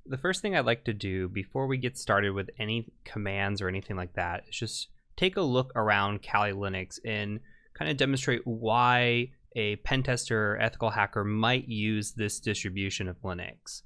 the first thing I'd like to do before we get started with any commands or anything like that is just take a look around Kali Linux and kind of demonstrate why a pen tester or ethical hacker might use this distribution of Linux.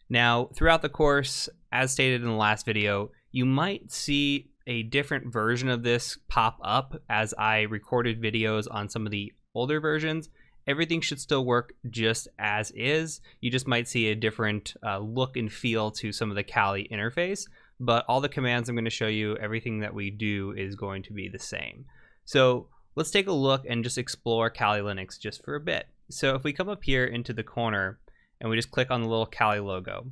Now, throughout the course, as stated in the last video, you might see a different version of this pop up as I recorded videos on some of the older versions. Everything should still work just as is. You just might see a different look and feel to some of the Kali interface, but all the commands I'm going to show you, everything that we do is going to be the same. So let's take a look and just explore Kali Linux just for a bit. So if we come up here into the corner and we just click on the little Kali logo,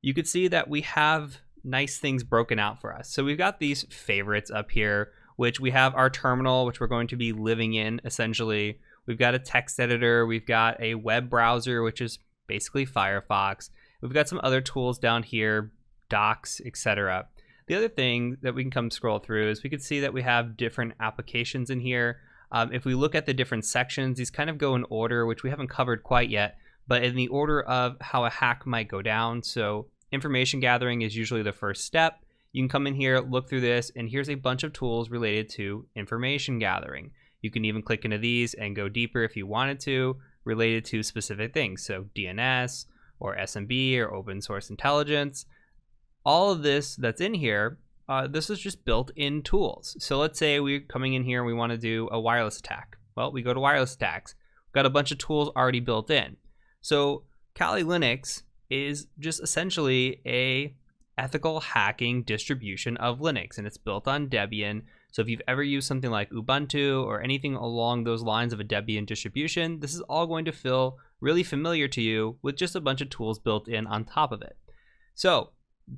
you could see that we have nice things broken out for us. So we've got these favorites up here, which we have our terminal, which we're going to be living in essentially. We've got a text editor, we've got a web browser, which is basically Firefox. We've got some other tools down here, docs, etc. The other thing that we can come scroll through is we can see that we have different applications in here. If we look at the different sections, these kind of go in order, which we haven't covered quite yet, but in the order of how a hack might go down. So information gathering is usually the first step. You can come in here, look through this, and here's a bunch of tools related to information gathering. You can even click into these and go deeper if you wanted to, related to specific things. So DNS or SMB or open source intelligence. All of this that's in here, this is just built-in tools. So let's say we're coming in here and we want to do a wireless attack. Well, we go to wireless attacks. We've got a bunch of tools already built in. So Kali Linux is just essentially a ethical hacking distribution of Linux, and it's built on Debian. So if you've ever used something like Ubuntu or anything along those lines of a Debian distribution, this is all going to feel really familiar to you with just a bunch of tools built in on top of it. So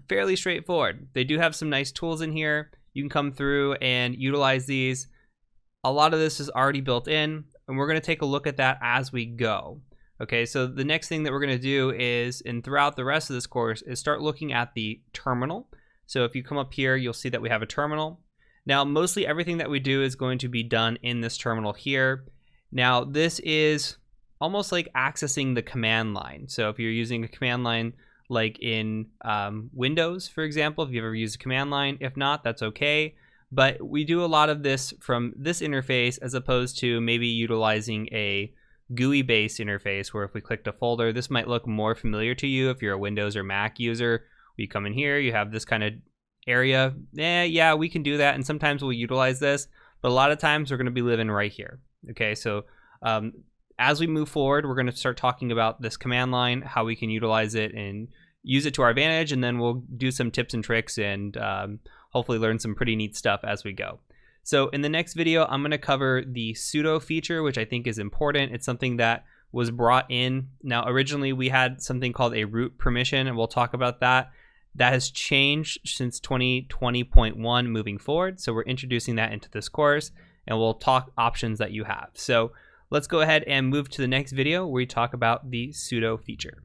fairly straightforward. They do have some nice tools in here. You can come through and utilize these. A lot of this is already built in, and we're going to take a look at that as we go. Okay, so the next thing that we're going to do is, and throughout the rest of this course, is start looking at the terminal. So if you come up here, you'll see that we have a terminal. Now, mostly everything that we do is going to be done in this terminal here. Now, this is almost like accessing the command line. So if you're using a command line like in Windows, for example, if you've ever used a command line, if not, that's okay. But we do a lot of this from this interface as opposed to maybe utilizing a GUI-based interface where if we clicked a folder, this might look more familiar to you if you're a Windows or Mac user. You come in here, you have this kind of area. Yeah, we can do that, and sometimes we'll utilize this, but a lot of times we're going to be living right here. Okay, so as we move forward, we're going to start talking about this command line, how we can utilize it and use it to our advantage, and then we'll do some tips and tricks and hopefully learn some pretty neat stuff as we go. So in the next video, I'm going to cover the sudo feature, which I think is important. It's something that was brought in. Now, originally we had something called a root permission, and we'll talk about that. That has changed since 2020.1 moving forward. So we're introducing that into this course, and we'll talk options that you have. So let's go ahead and move to the next video where we talk about the sudo feature.